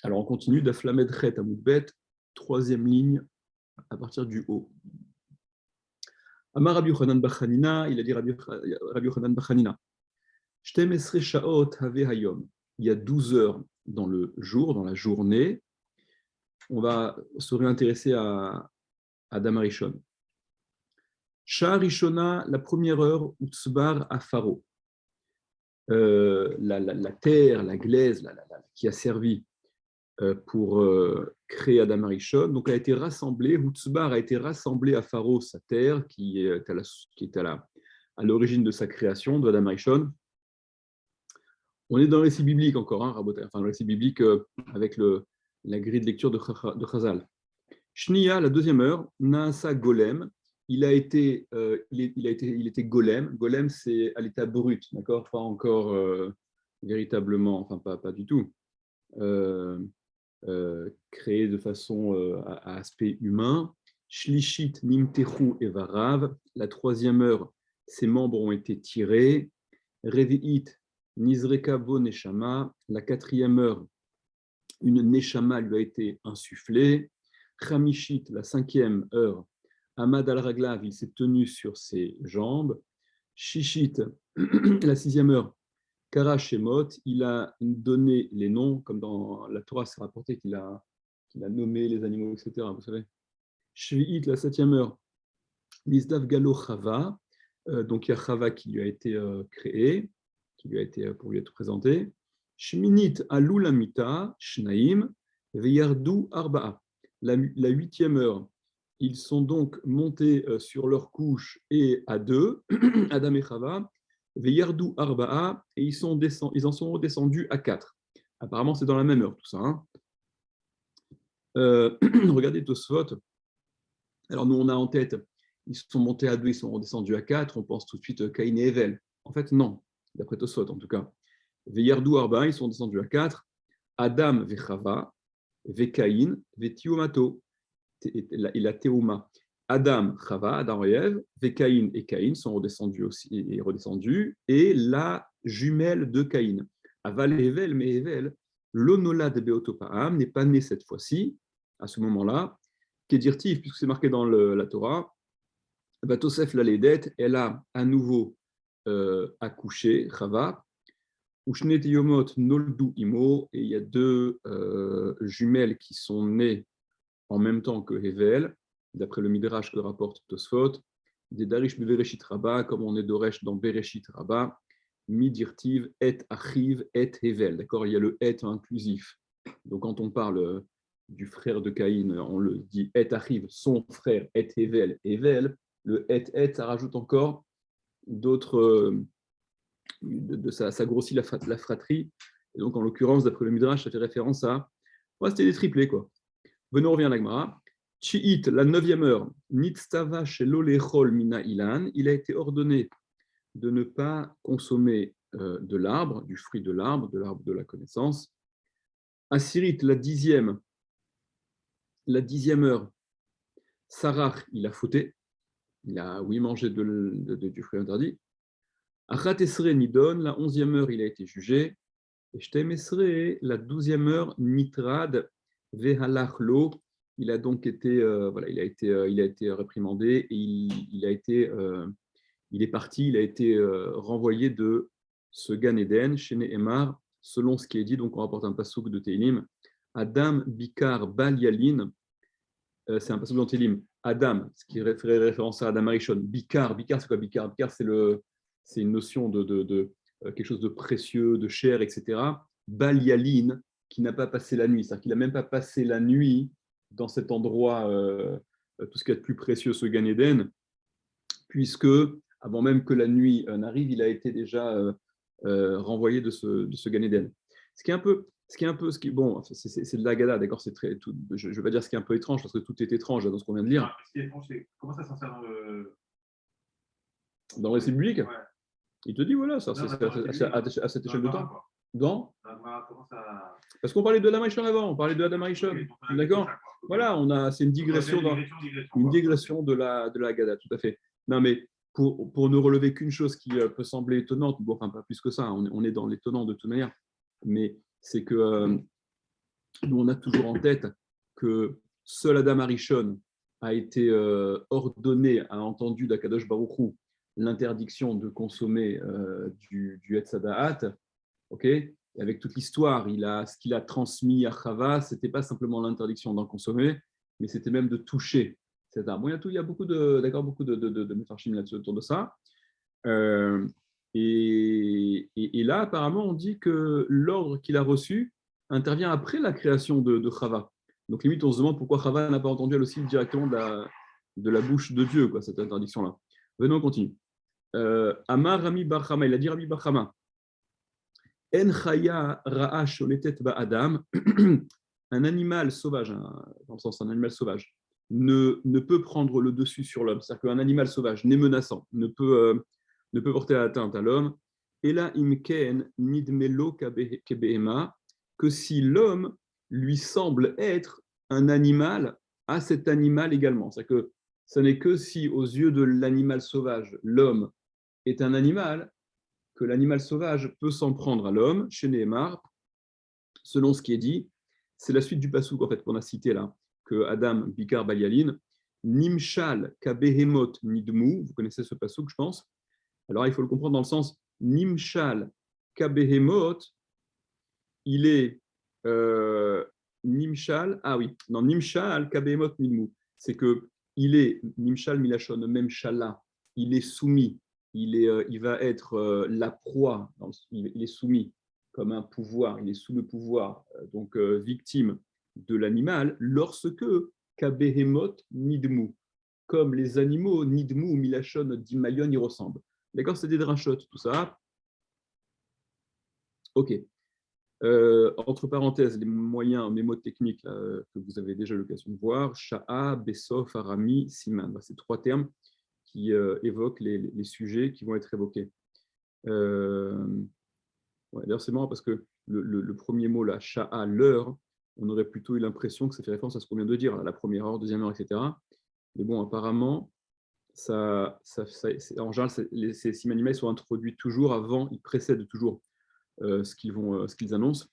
Alors, on continue d'Aflamed Chet Amoudbet, troisième ligne à partir du haut. Amar Rabbi Yochanan Bachanina, il a dit Rabbi Yochanan Bachanina, Shtem Esre Shaot Have Hayom. Il y a 12 heures dans le jour, dans la journée. On va se réintéresser à Adam Arishon. Shah Rishona, la première heure, Utsbar à Pharaon. La terre, la glaise qui a servi pour créer Adam Arishon, donc a été rassemblée, Utsbar a été rassemblé à Pharaon, sa terre, qui est à l'origine de sa création, de Adam Arishon. On est dans le récit biblique encore, hein, enfin le récit biblique avec la grille de lecture de Chazal. Shnia, la deuxième heure, Naasa Golem, il était golem. Golem, c'est à l'état brut, d'accord, pas encore véritablement, enfin pas du tout, créé de façon à aspect humain. Shlishit Nimtechu Evarav, la troisième heure, ses membres ont été tirés. Revi'it Nizreka Bo Neshama, la quatrième heure, une Neshama lui a été insufflée. Chamishit, la cinquième heure, Ahmad al-Raglav, il s'est tenu sur ses jambes. Shishit, la sixième heure, Kara Shemot, il a donné les noms, comme dans la Torah, c'est rapporté qu'il a nommé les animaux, etc. Vous savez. Shvi'it, la septième heure, Nizdav Galo Chava, donc il y a Chava qui lui a été créé, qui lui a été pour lui être présenté. Shminit Alulamita, Shnaim, Veyardu Arba'a. La huitième heure, ils sont donc montés sur leur couche et à deux, Adam et Chava, Veyardu Arba'a, et ils en sont redescendus à quatre. Apparemment, c'est dans la même heure tout ça. Hein. Regardez Tosfot. Alors, nous, on a en tête, ils sont montés à deux, ils sont redescendus à quatre, on pense tout de suite Caïn et Evel. En fait, non, d'après Tosfot en tout cas. Veyardu Arba'a, ils sont descendus à quatre. Adam Vechava, Vekaïn, Vetiomato, et la Théouma. Adam, Chava, Adam et Ève, Vekaïn et Caïn sont redescendus aussi, et la jumelle de Caïn. Aval Evel, mais Evel, l'onola de Beotopaam n'est pas né cette fois-ci, à ce moment-là, Kedirtiv, puisque c'est marqué dans la Torah, Batosef la Ledet, elle a à nouveau accouché, Chava, Ushnet Yomot Noldu Imo, et il y a deux jumelles qui sont nées en même temps que Hevel, d'après le Midrash que rapporte Tosfot, des Darish Bereshit Rabba, comme on est Doresh dans Bereshit Rabba, Midirtiv et Achiv et Hevel. D'accord, il y a le et inclusif. Donc quand on parle du frère de Caïn, on le dit et Achiv, son frère et Hevel, Hevel. Le et, ça rajoute encore d'autres. Ça grossit la fratrie. Et donc en l'occurrence, d'après le Midrash, ça fait référence à. Ouais, c'était des triplés, quoi. Venons, on revient à l'Agmara. Chi'it, la neuvième heure, Nitztava shelo lechol mina ilan, il a été ordonné de ne pas consommer de l'arbre, du fruit de l'arbre de la connaissance. Asirit, la dixième heure, Sarach, il a fauté, il a, oui, mangé du fruit interdit. Achat esre nidon, la onzième heure, il a été jugé. Et shtem esre, la douzième heure, Nitrad, vehalachlo, il a donc été, il a été réprimandé et il est parti, il a été renvoyé de ce Gan Eden chez Nehemar, selon ce qui est dit, donc on rapporte un passouk de Teilim, Adam Bikar Bal Yalin, c'est un passouk dans Teilim, Adam, ce qui ferait référence à Adam Arishon, Bikar, c'est quoi Bikar? Bikar, c'est une notion de quelque chose de précieux, de cher, etc. Bal Yalin, qui n'a pas passé la nuit, c'est-à-dire qu'il n'a même pas passé la nuit dans cet endroit, tout ce qui est de plus précieux, ce Gan Eden, puisque avant même que la nuit n'arrive, il a été déjà renvoyé de ce Gan Eden. Ce qui est un peu, bon, c'est de l'Agada, d'accord, c'est très, tout, je vais pas dire ce qui est un peu étrange parce que tout est étrange dans ce qu'on vient de lire. Ce qui est étrange, c'est comment ça s'insère dans le récit biblique. Ouais. Il te dit voilà, ça, à cette échelle de temps. Dans Parce qu'on parlait de Adam Arishon avant, on parlait de Adam Arishon, d'accord. Voilà, c'est une digression de la Haggadah, tout à fait. Non, mais pour ne relever qu'une chose qui peut sembler étonnante, bon, enfin pas plus que ça, on est dans l'étonnant de toute manière, mais c'est que Nous, on a toujours en tête que seul Adam Arishon a été ordonné, a entendu d'Akadosh Baruch Hu l'interdiction de consommer du Etz Hadaat. Okay, et avec toute l'histoire, ce qu'il a transmis à Chava, ce n'était pas simplement l'interdiction d'en consommer, mais c'était même de toucher cet arbre. Bon, il y a beaucoup de méfarchim là-dessus autour de ça. Et là, apparemment, on dit que l'ordre qu'il a reçu intervient après la création de Chava. Donc, limite, on se demande pourquoi Chava n'a pas entendu elle aussi directement de la bouche de Dieu, quoi, cette interdiction-là. Venons, on continue. Amar Rami Bar Chama, il a dit Rami Bar Chama, En chaya ra'a sholetet ba'adam, un animal sauvage, dans le sens un animal sauvage, ne peut prendre le dessus sur l'homme. C'est-à-dire qu'un animal sauvage n'est menaçant, ne peut porter atteinte à l'homme. Et là, imken nidmelo kebehema, que si l'homme lui semble être un animal, à cet animal également. C'est-à-dire que ce n'est que si, aux yeux de l'animal sauvage, l'homme est un animal, que l'animal sauvage peut s'en prendre à l'homme, chez Nehemar, selon ce qui est dit. C'est la suite du passouk en fait, qu'on a cité là, que Adam Bikar Balialin, Nimshal Kabehemot Nidmu, vous connaissez ce passouk, je pense. Alors il faut le comprendre dans le sens Nimshal Kabehemot, il est Nimshal, Nimshal Kabehemot Nidmu, c'est que il est Nimshal Milachon, même Shala, il est soumis. Il va être la proie, il est soumis comme un pouvoir, il est sous le pouvoir, donc victime de l'animal, lorsque Kabehemot Nidmu, comme les animaux Nidmu ou Milachon d'Imayon y ressemblent. D'accord, c'est des drachotes, tout ça. Ok. Entre parenthèses, les moyens mémotechniques là, que vous avez déjà l'occasion de voir, Sha'a, Besof, Arami, Siman. C'est trois termes qui évoquent les sujets qui vont être évoqués. D'ailleurs, c'est marrant parce que le premier mot, là, Sha'a, l'heure, on aurait plutôt eu l'impression que ça fait référence à ce qu'on vient de dire, là, la première heure, deuxième heure, etc. Mais bon, apparemment, en général, ces simanimais sont introduits toujours avant, ils précèdent toujours ce qu'ils annoncent.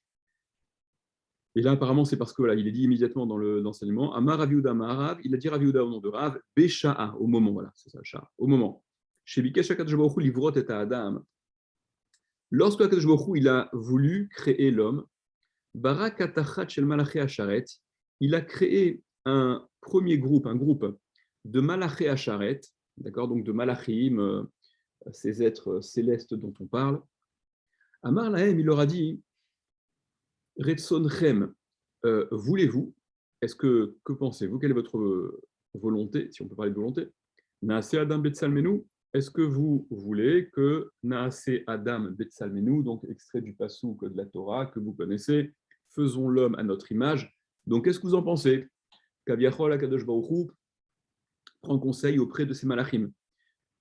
Et là, apparemment, c'est parce que voilà, il est dit immédiatement dans l'enseignement, Amar Raviuda Maharav, il a dit Raviuda au nom de Rav, Besha'a, au moment, voilà, c'est ça, Sha'a, au moment. Chez Bikesh HaKadosh Baruch Hu livrot et Adam. Lorsque HaKadosh Baruch Hu, il a voulu créer l'homme, Barak Atachat Shel Malaché Asharet, il a créé un premier groupe, un groupe de Malaché Asharet, d'accord, donc de Malachim, ces êtres célestes dont on parle. Amar Lahem, il leur a dit, Retsonchem, voulez-vous, que pensez-vous, quelle est votre volonté, si on peut parler de volonté, Naase Adam Betsalmenu, est-ce que vous voulez que Naase Adam Betsalmenu, donc extrait du passouk de la Torah que vous connaissez, faisons l'homme à notre image, donc qu'est-ce que vous en pensez? Kaviachol Akadosh Baruch Hu prend conseil auprès de ses malachim.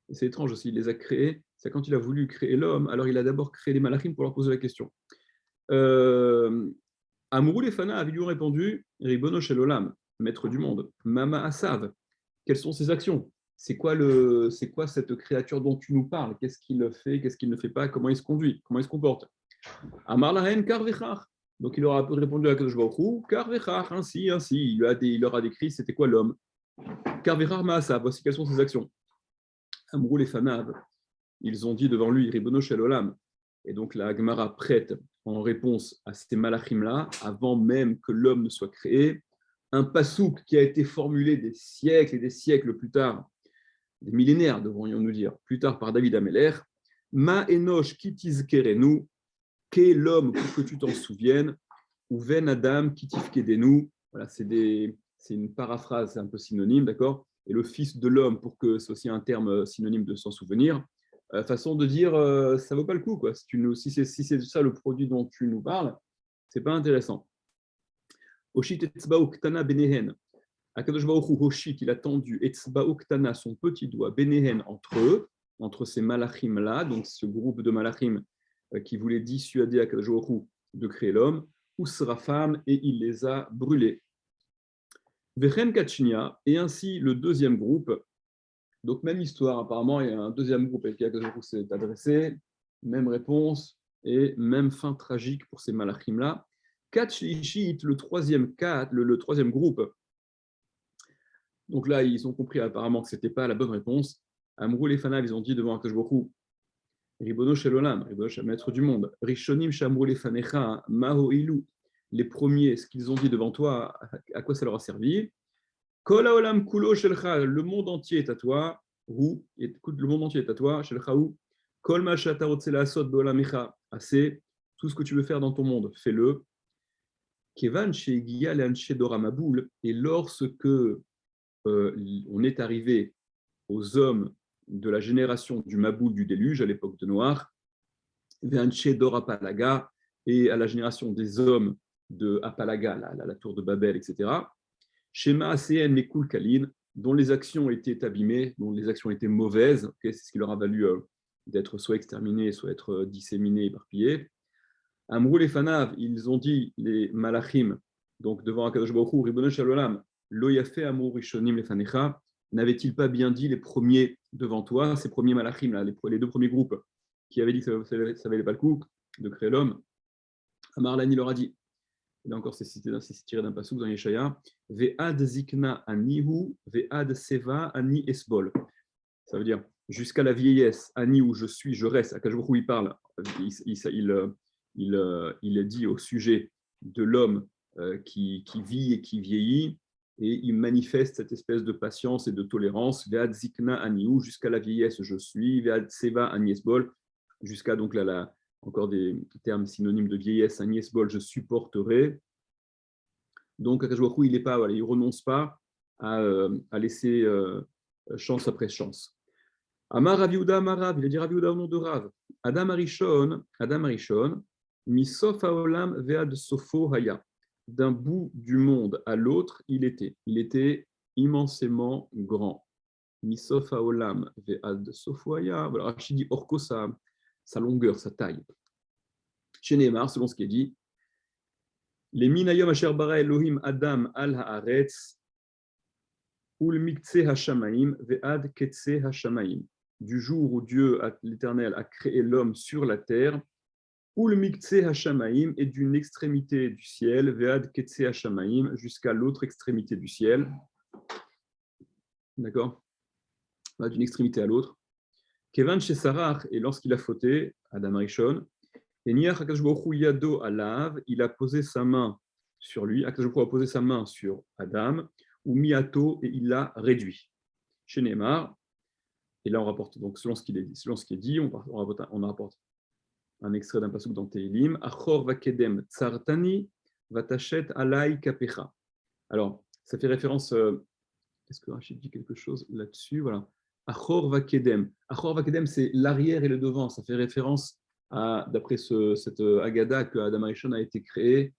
Et c'est étrange aussi, il les a créés, c'est quand il a voulu créer l'homme, alors il a d'abord créé les malachim pour leur poser la question. Amourou Lefana avait lui répondu, Ribono Shel Olam, maître du monde, Mama Asav, quelles sont ses actions? C'est quoi cette créature dont tu nous parles? Qu'est-ce qu'il fait? Qu'est-ce qu'il ne fait pas? Comment il se conduit? Comment il se comporte? Amar Lahen Kar Vechar. Donc il leur a répondu à Kadosh Baruch Hu, Kar Vechar, ainsi. Il leur a décrit c'était quoi l'homme. Kar Vechar Ma'asav, voici quelles sont ses actions. Amourou Lefanav, ils ont dit devant lui, Ribono Shel Olam. Et donc la Gemara prête en réponse à ces malachim-là, avant même que l'homme ne soit créé, un pasouk qui a été formulé des siècles et des siècles plus tard, des millénaires devrions-nous dire, plus tard par David Ameler, Ma enosh kitizkerenu, qu'est l'homme pour que tu t'en souviennes, ou ven adam kitifkedenu, voilà, c'est une paraphrase, c'est un peu synonyme, d'accord? Et le fils de l'homme, pour que c'est aussi un terme synonyme de s'en souvenir, façon de dire ça vaut pas le coup, quoi. Si c'est ça le produit dont tu nous parles, c'est pas intéressant. Oshit etzba'u ktana benehen. Akadosh Baruch Hu Hoshit, il a tendu etzba'u ktana, son petit doigt benehen entre eux, entre ces malachim là, donc ce groupe de malachim qui voulait dissuader Akadosh Baruch Hu de créer l'homme, Usrafam, et il les a brûlés. Vechen Kachnia, et ainsi le deuxième groupe. Donc, même histoire, apparemment, il y a un deuxième groupe avec qui Akadosh s'est adressé, même réponse et même fin tragique pour ces malachim-là. Kat Shlichit, le troisième groupe. Donc là, ils ont compris apparemment que ce n'était pas la bonne réponse. Amrou les Fanav, ils ont dit devant Akash Baruch Hu, Ribono Shel Olam, Ribono Shel Maître du monde, Rishonim Shamrou les Fanecha, Maho Ilu, les premiers, ce qu'ils ont dit devant toi, à quoi ça leur a servi? Kol Haolam Kulo Shelcha, le monde entier est à toi. Écoute, le monde entier est à toi. Shelcha Hu, Kol Ma Shata Rotze Laasot Beolamecha, assez, tout ce que tu veux faire dans ton monde, fais-le. Kevan Shegiya Leanche Dora Maboul, et lorsque on est arrivé aux hommes de la génération du Maboul du déluge à l'époque de Noach, Veanche Dora Palaga, et à la génération des hommes de Apalaga, la tour de Babel, etc. Shema ACN Mekul Kalin, dont les actions étaient abîmées, dont les actions étaient mauvaises, c'est ce qui leur a valu d'être soit exterminés, soit être disséminés, éparpillés. Amrou les Fanav, ils ont dit, les Malachim, donc devant Akadosh Baruch Hu, Ribono Shel Olam, Lo Yafe Amrou Rishonim Lefanecha, n'avait-il pas bien dit les premiers devant toi, ces premiers Malachim, là, les deux premiers groupes, qui avaient dit que ça ne valait pas le coup de créer l'homme? Amar Lani leur a dit, et là encore c'est tiré d'un passouk dans Yeshaya, Ve'ad Zikna Anihu, Ve'ad Seva Ani Esbol. Ça veut dire, jusqu'à la vieillesse, Ani où je suis, je reste. Akadosh Baruch Hu, il parle, il dit au sujet de l'homme qui vit et qui vieillit, et il manifeste cette espèce de patience et de tolérance. Ve'ad zikna aniou, jusqu'à la vieillesse je suis. Ve'ad seva aniesbol, jusqu'à donc là, encore des termes synonymes de vieillesse, aniesbol, je supporterai. Donc Akadosh Baruch Hu, il ne renonce pas à laisser chance après chance. Amar Rav Yehuda Amar Rav, il a dit Rav Yehuda au nom de Rav. Adam Arishon, Misof haolam ve'ad sofo haya. D'un bout du monde à l'autre, il était immensément grand. Misof haolam ve'ad sofo haya. Voilà, Rachid dit orko sa longueur, sa taille. Chez Nehemar, selon ce qui est dit, les minayom asher bara Elohim Adam al haaretz ul mikse hashamaim ve'ad ketse hashamaim. Du jour où Dieu, l'Éternel, a créé l'homme sur la terre, ou le miktsé hashamaim, est d'une extrémité du ciel, ve'ad ketsé hashamaim, jusqu'à l'autre extrémité du ciel. D'accord? D'une extrémité à l'autre. Kevan chez Sarach, et lorsqu'il a fauté, Adam Rishon, et Niach Akadosh Baruch Hu yado alav, il a posé sa main sur lui, Akadosh Baruch Hu a posé sa main sur Adam, ou miato, et il l'a réduit. Chez Neymar, et là on rapporte, donc selon ce qui est dit, on rapporte un extrait d'un pasuk dans Tehilim, Achor vakedem tsartani vatachet alai kapecha. Alors, ça fait référence, est-ce que Rachid dit quelque chose là-dessus? Voilà. Achor vakedem. Achor vakedem, c'est l'arrière et le devant. Ça fait référence à, d'après cette Agada, que Adam Arishon a été créé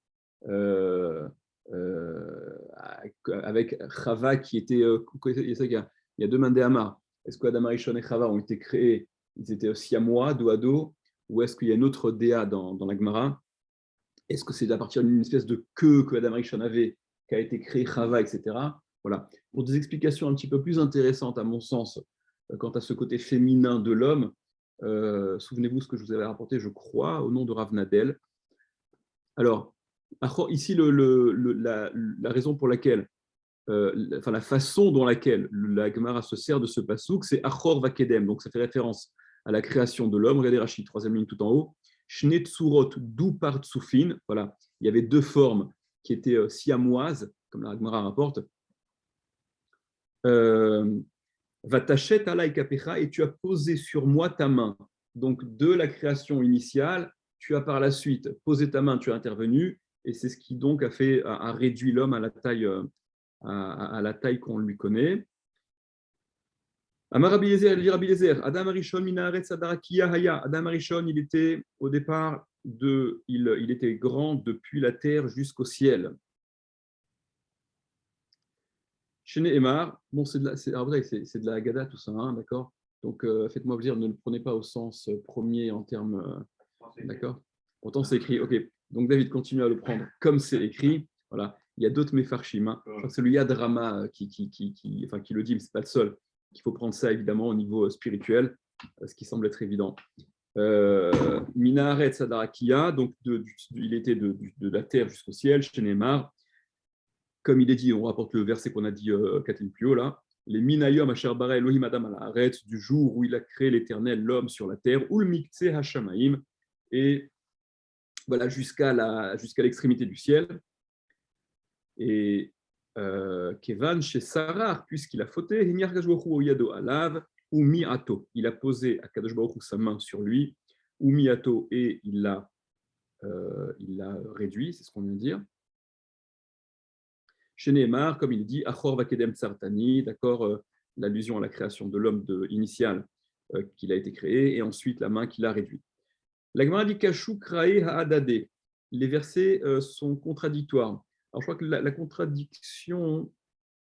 avec Chava qui était. Il y a deux Mandéhamar. Est-ce que Adam Arishon et Chava ont été créés, ils étaient siamois, dos à dos, ou est-ce qu'il y a une autre Déa dans la Gemara? Est-ce que c'est à partir d'une espèce de queue que Adam Rishon avait, qui a été créé Chava, etc. Voilà. Pour des explications un petit peu plus intéressantes, à mon sens, quant à ce côté féminin de l'homme, souvenez-vous ce que je vous avais rapporté, je crois, au nom de Rav Nadel. Alors, ici, la raison pour laquelle, la façon dont laquelle la Gemara se sert de ce pasouk, c'est Achor Vakedem, donc ça fait référence à la création de l'homme. Regardez Rachid, troisième ligne tout en haut. Shne tsurot du partsufin. Voilà, il y avait deux formes qui étaient siamoises, comme la Gemara rapporte. Vatachet alai kapecha, et tu as posé sur moi ta main. Donc de la création initiale, tu as par la suite posé ta main, tu as intervenu, et c'est ce qui donc a réduit l'homme à la taille qu'on lui connaît. Amar Rabbi Eliezer, Adam Arishon minaretz adarakia haya. Adam Arishon, il était au départ il était grand depuis la terre jusqu'au ciel. Chez Nehemar, bon, c'est de la Haggadah tout ça, hein, d'accord. Donc faites-moi plaisir, ne le prenez pas au sens premier en termes, d'accord. Pourtant c'est écrit. Ok. Donc David continue à le prendre comme c'est écrit. Voilà. Il y a d'autres Mefarshim. Hein. Je crois que c'est le Yad Rama qui le dit, mais c'est pas le seul. Il faut prendre ça évidemment au niveau spirituel, ce qui semble être évident. Minaret Sadarakia, donc il était de la terre jusqu'au ciel, chez Neymar. Comme il est dit, on rapporte le verset qu'on a dit Kathleen plus haut là. Les Minayom Asher Bara Elohim Adam al Haaretz, du jour où il a créé l'Éternel, l'homme sur la terre, ou le Miktseh Hashamaim, et voilà, jusqu'à l'extrémité du ciel. Et Kevan chez Sarar, puisqu'il a fauté, Yado Alav, ou Miato. Il a posé à Kadosh Baruch Hu sa main sur lui, ou Miato, et il l'a réduit, c'est ce qu'on vient de dire. Chez Neymar, comme il dit, Achor Vakedem Tsartani, d'accord, l'allusion à la création de l'homme initial qu'il a été créé, et ensuite la main qu'il a réduite. La Gemara dit Kashu Krae Ha'adade. Les versets sont contradictoires. Alors je crois que la contradiction,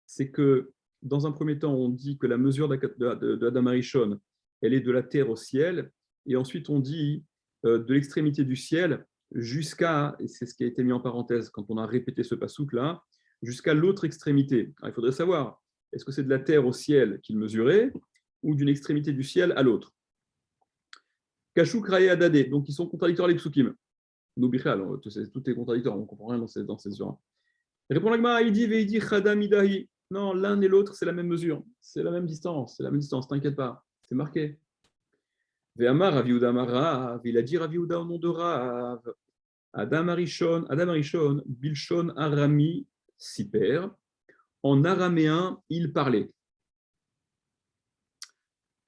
c'est que dans un premier temps, on dit que la mesure de Adam Arishon, elle est de la terre au ciel, et ensuite on dit de l'extrémité du ciel jusqu'à, et c'est ce qui a été mis en parenthèse quand on a répété ce passouk-là, jusqu'à l'autre extrémité. Alors, il faudrait savoir, est-ce que c'est de la terre au ciel qu'il mesurait, ou d'une extrémité du ciel à l'autre? Kashuk Rae Adade, donc ils sont contradictoires les psukim. Noubichal, tout est contradictoire, on ne comprend rien dans ces jours. Répond l'Agma, il dit Veidi Chadam Idahi. Non, l'un et l'autre, c'est la même mesure, c'est la même distance, t'inquiète pas, c'est marqué. Ve'amar Rav Yehuda Marav, il a dit Rav Yehuda au nom de Rav. Adam Arishon, Bilshon Arami Siper. En araméen, il parlait.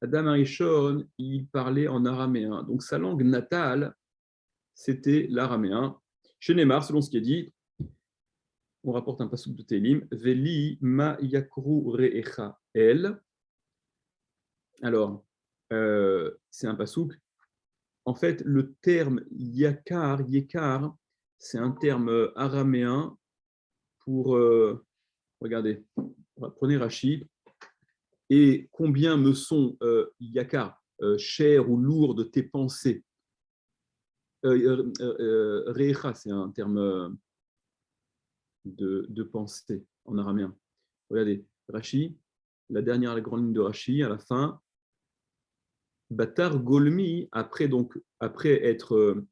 Adam Arishon, il parlait en araméen. Donc sa langue natale, c'était l'araméen. Chez Neymar, selon ce qui est dit, on rapporte un passouk de Télim, Veli ma yakru re'echa el. Alors, c'est un passouk. En fait, le terme yekar, c'est un terme araméen pour, regardez, prenez Rashi, et combien me sont yakar, chères ou lourdes tes pensées. Re'echa, c'est un terme de pensée en araméen. Regardez, Rashi, la grande ligne de Rashi, à la fin, Batar Golmi, après être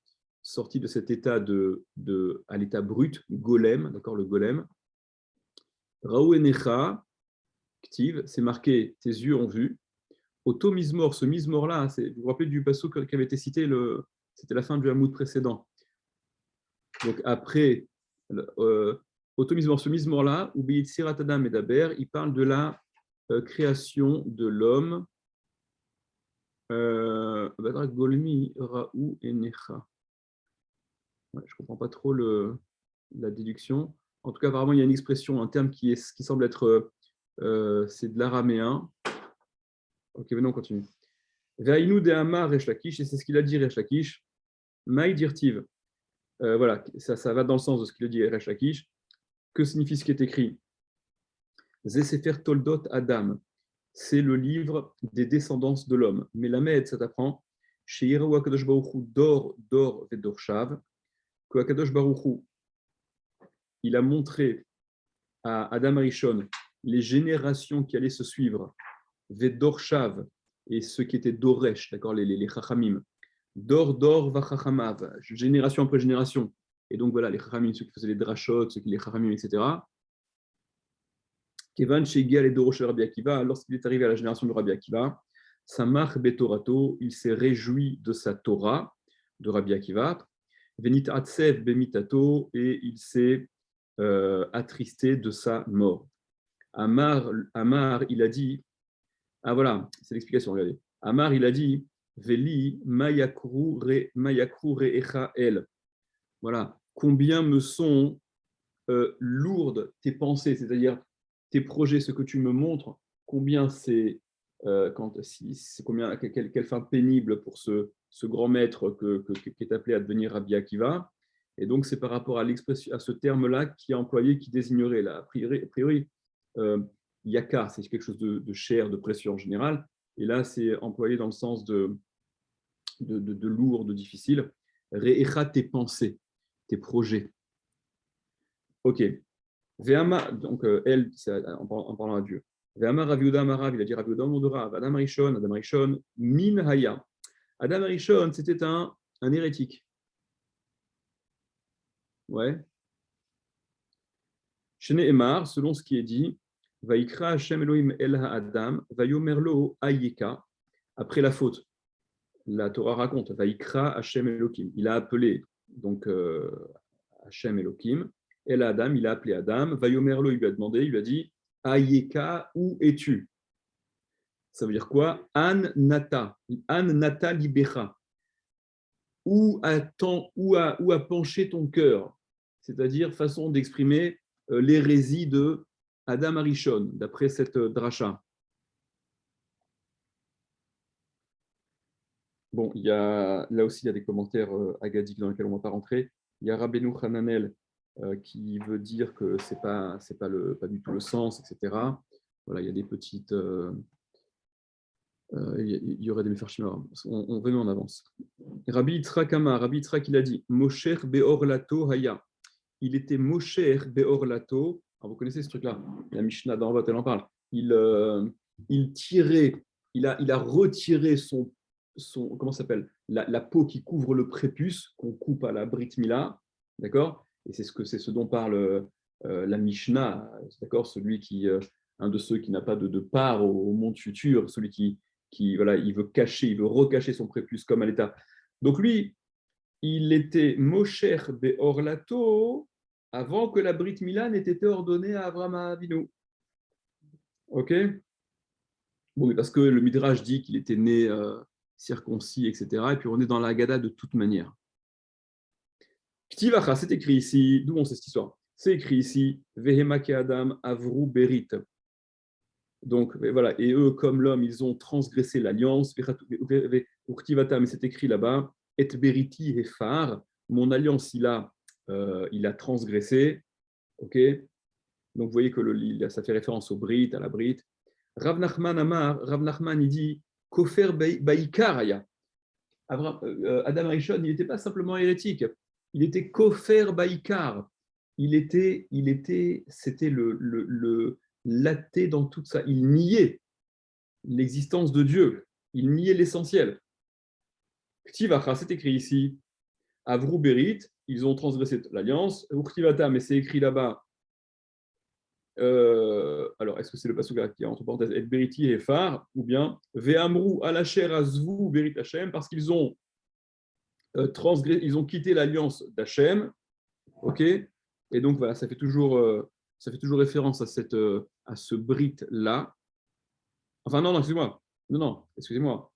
sorti de cet état à l'état brut, golem, d'accord, le golem, Raou Enecha, Ktiv, c'est marqué, tes yeux ont vu. Auto Mizmor, ce Mizmor-là, vous vous rappelez du passouk qui avait été cité, c'était la fin du Hamoud précédent. Donc après, Auto Mizmor, ce Mizmor-là, ou Beitsirat Adam Medaber, il parle de la création de l'homme. Golmi, Raou et Necha. Ouais, je ne comprends pas trop la déduction. En tout cas, apparemment, il y a une expression, un terme qui semble être, c'est de l'araméen. Ok, maintenant on continue. Ve'ainu de Amar Resh Lakish, et c'est ce qu'il a dit Resh Lakish. Maï dirtiv. Voilà, ça va dans le sens de ce qu'il a dit Resh Lakish. Que signifie ce qui est écrit? Ze Sefer Toldot Adam. C'est le livre des descendances de l'homme. Mais la Med, ça t'apprend, chez Yerahu Akadosh Baruch Hu, Dor Vedorshav, que Akadosh Baruch Hu, il a montré à Adam Arishon les générations qui allaient se suivre, Vedorshav, et ceux qui étaient Doresh, d'accord, les Chachamim, Dor Vachachamav, génération après génération. Et donc voilà, les Chachamim, ceux qui faisaient les Drashot, ceux qui les Chachamim, etc. Kevan Shegia les Dorosh Rabbi Akiva, lorsqu'il est arrivé à la génération de Rabbi Akiva, Samach Betorato, il s'est réjoui de sa Torah, de Rabbi Akiva, Venit Atsev Bemitato, et il s'est attristé de sa mort. Amar, il a dit, ah voilà, c'est l'explication, regardez. Amar, il a dit, Veli Mayakru Re'echa El. Voilà, combien me sont lourdes tes pensées, c'est-à-dire tes projets, ce que tu me montres, combien c'est quelle fin pénible pour ce grand maître qui est appelé à devenir Rabbi Akiva. Et donc c'est par rapport à ce terme-là qui est employé, qui désignerait là. A priori yakar, c'est quelque chose de cher, de précieux en général, et là c'est employé dans le sens de lourd, de difficile. Re'echa, tes pensées, tes projets. Ok. Ve'ama, donc elle, en parlant à Dieu. Ve'ama Rav Yehuda Marav, il a dit Rav Yehuda au nom de Rav, Adam Rishon, Min Haya. Adam Arishon, c'était un hérétique. Ouais. Shene Emar, selon ce qui est dit, Vaikra Hashem Elohim El Adam, Vayomerlo Ayeka, après la faute. La Torah raconte, Vaikra Hashem Elohim. Il a appelé donc Hashem Elohim. El Adam, il a appelé Adam. Vayomerlo, il lui a demandé, il lui a dit, Ayeka, où es-tu? Ça veut dire quoi? An Nata Libecha. Où a penché ton cœur? C'est-à-dire façon d'exprimer l'hérésie de Adam Arishon, d'après cette dracha. Bon, là aussi, il y a des commentaires agadiques dans lesquels on ne va pas rentrer. Il y a Rabbeinu Hananel qui veut dire que ce n'est pas du tout le sens, etc. Voilà, il y a des petites... il y aurait des méfarchim. On venait en avance. Rabbi Yitzhak Amar, Rabbi Yitzhak, il a dit Mosher Beorlato Haya. Il était Mosher Beorlato. Alors vous connaissez ce truc-là, la Mishnah d'en bas, elle en parle. Il tirait, il a retiré son comment ça s'appelle, la peau qui couvre le prépuce, qu'on coupe à la Brit Mila, d'accord? Et c'est ce dont parle la Mishnah, d'accord? Un de ceux qui n'a pas de part au monde futur, celui qui voilà, il veut recacher son prépuce comme à l'état. Donc lui, il était Mosher Beorlato avant que la Brit Mila n'ait été ordonnée à Avraham Avinu. Ok? Bon, mais parce que le Midrash dit qu'il était né circoncis, etc. Et puis on est dans la Haggadah de toute manière. Ktivacha, c'est écrit ici. D'où on sait cette histoire? C'est écrit ici. Vehema ke Adam avru berit. Donc voilà, et eux, comme l'homme, ils ont transgressé l'alliance. Mais c'est écrit là-bas. Et beriti hefar. Mon alliance, il a transgressé. Ok? Donc vous voyez que ça fait référence au Brit, à la Brit. Rav Nachman, il dit Kofer Baïkaraya. Adam Arishon, il n'était pas simplement hérétique, il était Kofer Baïkar. C'était l'athée dans tout ça. Il niait l'existence de Dieu, il niait l'essentiel. Ktivacha, c'est écrit ici. Avru Berit, ils ont transgressé l'alliance. Uktivata, mais c'est écrit là-bas. Alors, est-ce que c'est le pasuk qui est entre parenthèses et beriti et phare, ou bien ve'amru alacher azvu berit Hashem, parce qu'ils ont transgressé, ils ont quitté l'alliance d'Hachem, ok? Et donc voilà, ça fait toujours référence à ce brit là. Enfin non, excusez-moi, excusez-moi.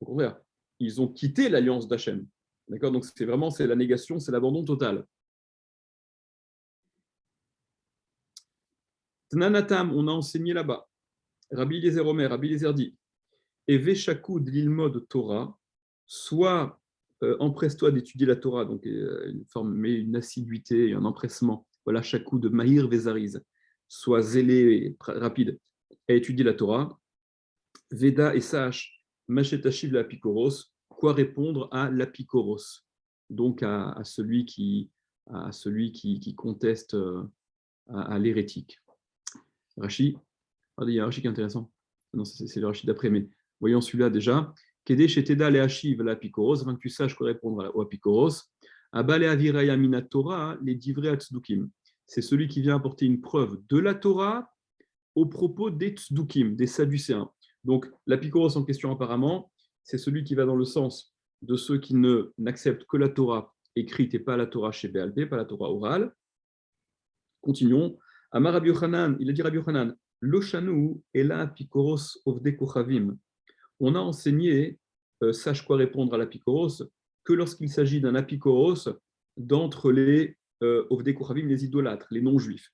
Au contraire, ils ont quitté l'alliance d'Hachem, d'accord? Donc c'est la négation, c'est l'abandon total. Tnanatam, on a enseigné là-bas. Rabbi Eliezer Omer, Rabbi Eliezer dit Eve shakud l'ilmod Torah, soit empresse-toi d'étudier la Torah, donc mais une assiduité et un empressement. Voilà, shakud mahir vezariz, soit zélé et rapide à étudier la Torah. Veda et sache, machétachiv la picoros, quoi répondre à l'apikoros, donc à celui qui conteste à l'hérétique. Rashi, regardez, il y a un Rashi qui est intéressant. Non, c'est le Rashi d'après, mais voyons celui-là déjà. Kede sheteda le'ashiv la picoros, afin que tu saches quoi répondre au apicoros. Abale aviraya mina Torah, les divrei tzdukim. C'est celui qui vient apporter une preuve de la Torah au propos des tzdukim, des sadducéens. Donc, l'apicoros en question, apparemment, c'est celui qui va dans le sens de ceux qui n'acceptent que la Torah écrite et pas la Torah chez Béalpé, pas la Torah orale. Continuons. Amar Rabbi Yochanan, il a dit Rabbi Yochanan, Loshanu ela apikoros ovde kochavim. On a enseigné, sache quoi répondre à l'apikoros, que lorsqu'il s'agit d'un apikoros d'entre les ovde kochavim, les idolâtres, les non-juifs.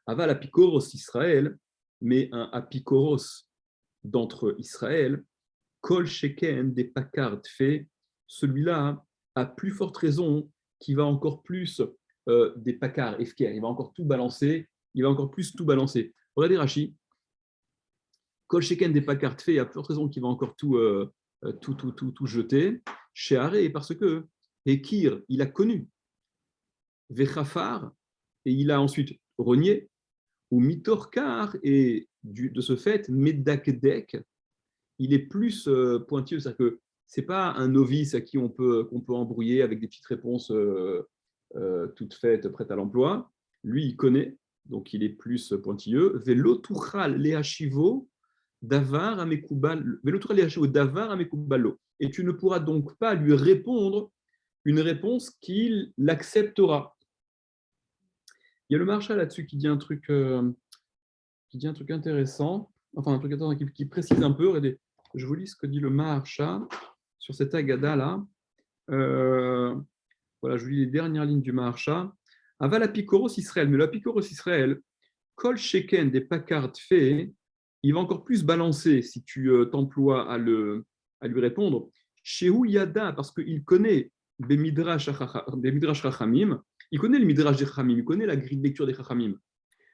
Aval apikoros Israël, mais un apikoros d'entre Israël, kol sheken des pakard fait, celui-là a plus forte raison qui va encore plus des pacards, efker, il va encore tout balancer, il va encore plus tout balancer. Regardez Rashi, Kol Sheken des pacards fait, il y a plus forte raison qu'il va encore tout jeter. Chez Haré, parce que Ekir, il a connu. Vechafar, et il a ensuite renié. Ou Mitorkar, et de ce fait, Medakdek, il est plus pointilleux, c'est-à-dire que c'est pas un novice à qui qu'on peut embrouiller avec des petites réponses toutes faites, prêtes à l'emploi. Lui, il connaît, donc il est plus pointilleux. Velo tuchal lehachivo davar amekubal. Velo tuchal lehachivo davar amekubalo. Et tu ne pourras donc pas lui répondre une réponse qu'il acceptera. Il y a le Maharsha là-dessus qui dit un truc intéressant, enfin un truc intéressant qui précise un peu. Regardez, je vous lis ce que dit le Maharsha sur cette agada-là. Voilà, je vous lis les dernières lignes du Maharsha. Aval apikoros Israël, mais l'apikoros Israël, kol sheken des pakards fait, il va encore plus balancer si tu t'emploies à lui répondre. Shehu yada, parce qu'il connaît des midrash rachamim, il connaît le midrash des rachamim, il connaît la grille de lecture des rachamim.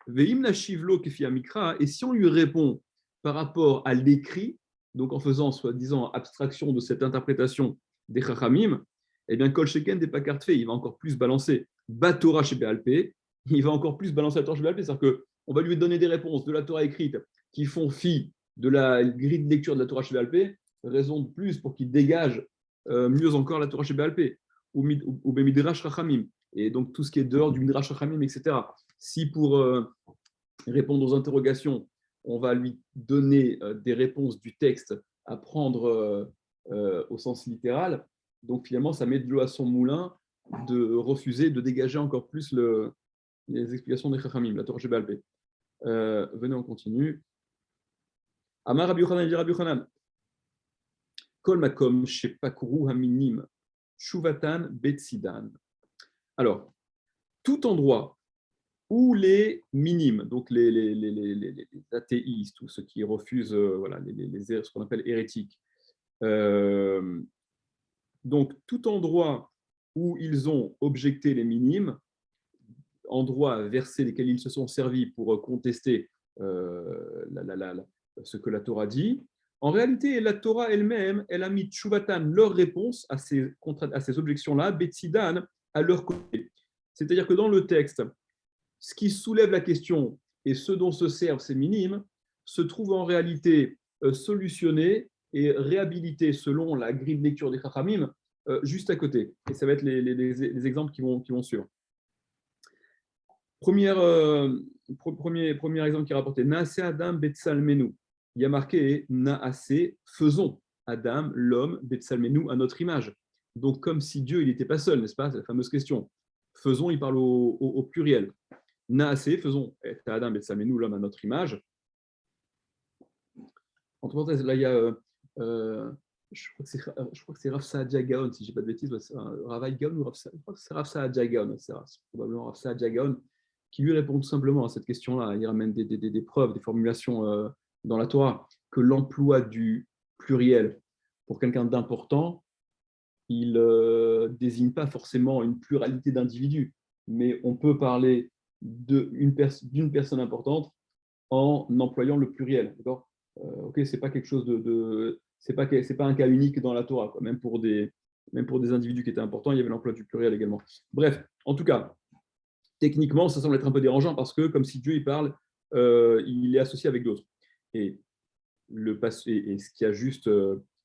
Veim nashivlo kefi amikra, et si on lui répond par rapport à l'écrit, donc en faisant soi-disant abstraction de cette interprétation des rachamim, eh bien, Kol Sheken des pakards fait, il va encore plus balancer Batora chez BLP, il va encore plus balancer la Torah chez BLP, c'est-à-dire qu'on va lui donner des réponses de la Torah écrite qui font fi de la grille de lecture de la Torah chez BLP, raison de plus pour qu'il dégage mieux encore la Torah chez BLP, ou Midrash Rachamim, et donc tout ce qui est dehors du Midrash Rachamim, etc. Si pour répondre aux interrogations, on va lui donner des réponses du texte à prendre au sens littéral, donc finalement, ça met de l'eau à son moulin de refuser de dégager encore plus les explications des Chachamim, la Torah Sheba'al Peh. Venez, on continue. Amar Rabbi Yochanan, dit Rabbi Yochanan, Kol makom shepakuru haminim, shuvatan betsidan. Alors, tout endroit où les minimes, donc les athéistes ou ceux qui refusent voilà, ce qu'on appelle hérétiques, donc tout endroit où ils ont objecté les minimes, endroits, versets lesquels ils se sont servis pour contester ce que la Torah dit, en réalité, la Torah elle-même, elle a mis tshuvatan, leur réponse à ces objections-là, betsidan, à leur côté. C'est-à-dire que dans le texte, ce qui soulève la question et ce dont se servent ces minimes se trouve en réalité solutionné et réhabilité selon la grille de lecture des Chachamim juste à côté. Et ça va être les exemples qui vont suivre. Premier exemple qui est rapporté, Naase Adam Betsalmenu. Il y a marqué Naase, faisons Adam, l'homme, Betsalmenu, à notre image. Donc, comme si Dieu, il n'était pas seul, n'est-ce pas? C'est la fameuse question. Faisons, il parle au pluriel. Naase, faisons Adam, Betsalmenu, l'homme, à notre image. Entre parenthèses, là, il y a. Je crois que c'est Rav Saadia Gaon, si je ne dis pas de bêtises. Ravaï Gaon ou Rav Saadia, je crois que c'est Rav Saadia Gaon. C'est probablement Rav Saadia Gaon qui lui répond tout simplement à cette question-là. Il ramène des preuves, des formulations dans la Torah, que l'emploi du pluriel pour quelqu'un d'important, il ne désigne pas forcément une pluralité d'individus, mais on peut parler d'une personne importante en employant le pluriel. D'accord ? Ok, c'est pas quelque chose c'est pas un cas unique dans la Torah, quoi. Même pour des individus qui étaient importants, il y avait l'emploi du pluriel également. Bref, en tout cas, techniquement, ça semble être un peu dérangeant parce que, comme si Dieu il parle, il est associé avec d'autres. Et ce qui a juste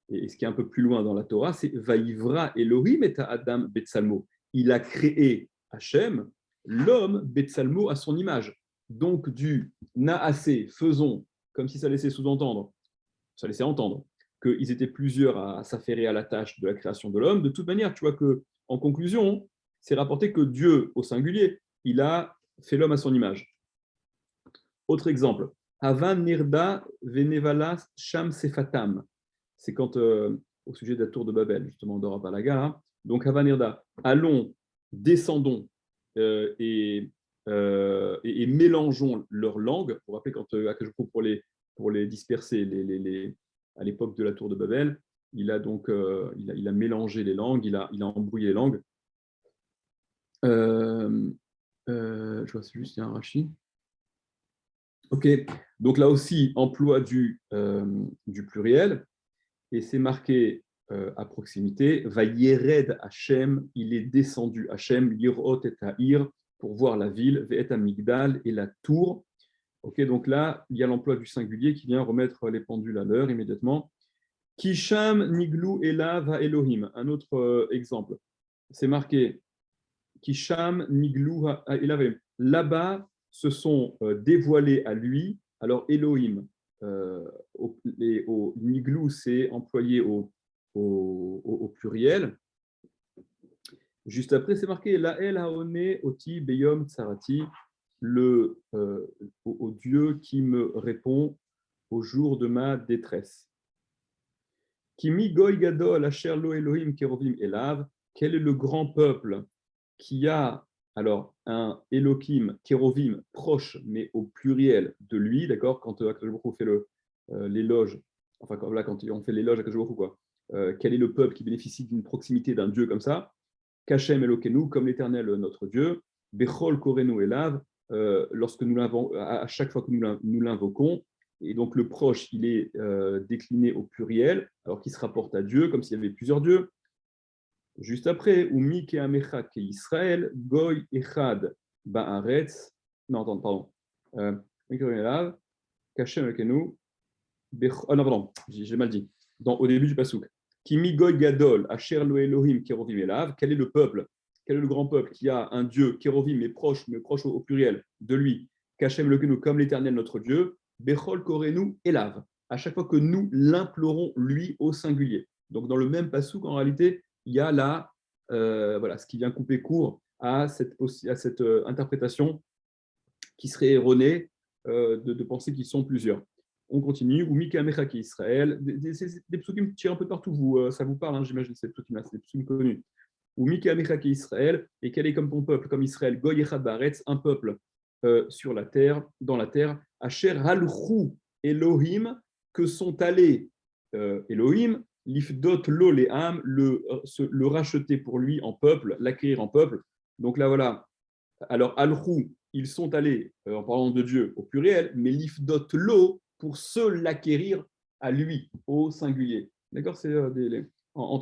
et ce qui est un peu plus loin dans la Torah, c'est Vaïvra Elohim et Adam Betsalmo. Il a créé Hachem, l'homme Betsalmo à son image. Donc du Naasé, faisons, comme si ça laissait sous-entendre, ça laissait entendre qu'ils étaient plusieurs à s'affairer à la tâche de la création de l'homme. De toute manière, tu vois que, en conclusion, c'est rapporté que Dieu, au singulier, il a fait l'homme à son image. Autre exemple, Havan Nirda Venevala Sham Sefatam. C'est quand, au sujet de la tour de Babel, justement, d'Ora Palaga. Donc, Havan Nirda, allons, descendons et mélangeons leurs langues. Pour rappeler, quand Akashbo, pour les disperser à l'époque de la tour de Babel, il a donc il a mélangé les langues, il a embrouillé les langues. Je vois, c'est juste, il y a un rachis. Ok, donc là aussi, emploi du pluriel, et c'est marqué à proximité, va Yered Hachem, il est descendu Hachem, Lirot et Ha'ir, pour voir la ville, Ve'et Amigdal et la tour. Ok, donc là, il y a l'emploi du singulier qui vient remettre les pendules à l'heure immédiatement. Kisham Niglou Elav Elohim. Un autre exemple. C'est marqué Kisham Niglou Elav Elohim. Là-bas, se sont dévoilés à lui. Alors, Elohim, au Niglou, c'est employé au pluriel. Juste après, c'est marqué La El Haone Oti Beyom Tsarati, au Dieu qui me répond au jour de ma détresse. Kimi Goy Gadol Asher Lo Elohim Kerovim Elav, quel est le grand peuple qui a alors un Elohim Kerovim proche, mais au pluriel de lui, d'accord, quand Akadosh Baruch Hu fait l'éloge, enfin quand on fait l'éloge à Akadosh Baruch Hu, quoi, quel est le peuple qui bénéficie d'une proximité d'un Dieu comme ça? Kachem Elokenu, comme l'Éternel notre Dieu, Bechol Korenu Elav, lorsque nous à chaque fois que nous l'invoquons, et donc le proche, il est décliné au pluriel, alors qu'il se rapporte à Dieu, comme s'il y avait plusieurs dieux. Juste après, Umi Keamecha Ke Israël, Goy Echad Baaretz, non, attends, pardon, Elav, Kachem Elokenu, oh non, pardon, j'ai mal dit, au début du Pasuk. Kimi Goy Gadol, Asher Lo Elohim, Kerovim Elav, quel est le peuple, quel est le grand peuple qui a un Dieu, Kerovim, mais proche au pluriel de lui, Kachem Elokenu, comme l'Éternel notre Dieu, Bechol Korenu Elav, à chaque fois que nous l'implorons lui au singulier. Donc dans le même Pasuk, en réalité, il y a là, voilà, ce qui vient couper court à cette interprétation qui serait erronée de penser qu'ils sont plusieurs. On continue. Ou Mika Mechaki Israël. Des psukim qui tirent un peu partout. Ça vous parle, hein, j'imagine, ces psukim-là. C'est des psukim connus. Ou Mika Mechaki Israël. Et quel est comme ton peuple, comme Israël, Goy Echad Baaretz, un peuple sur la terre, dans la terre. Asher Halchou Elohim, que sont allés Elohim, l'ifdot lo le'am, le racheter pour lui en peuple, l'acquérir en peuple. Donc là, voilà. Alors, Alchou, ils sont allés, en parlant de Dieu, au pluriel, mais l'ifdot lo, pour se l'acquérir à lui, au singulier. D'accord? C'est en tant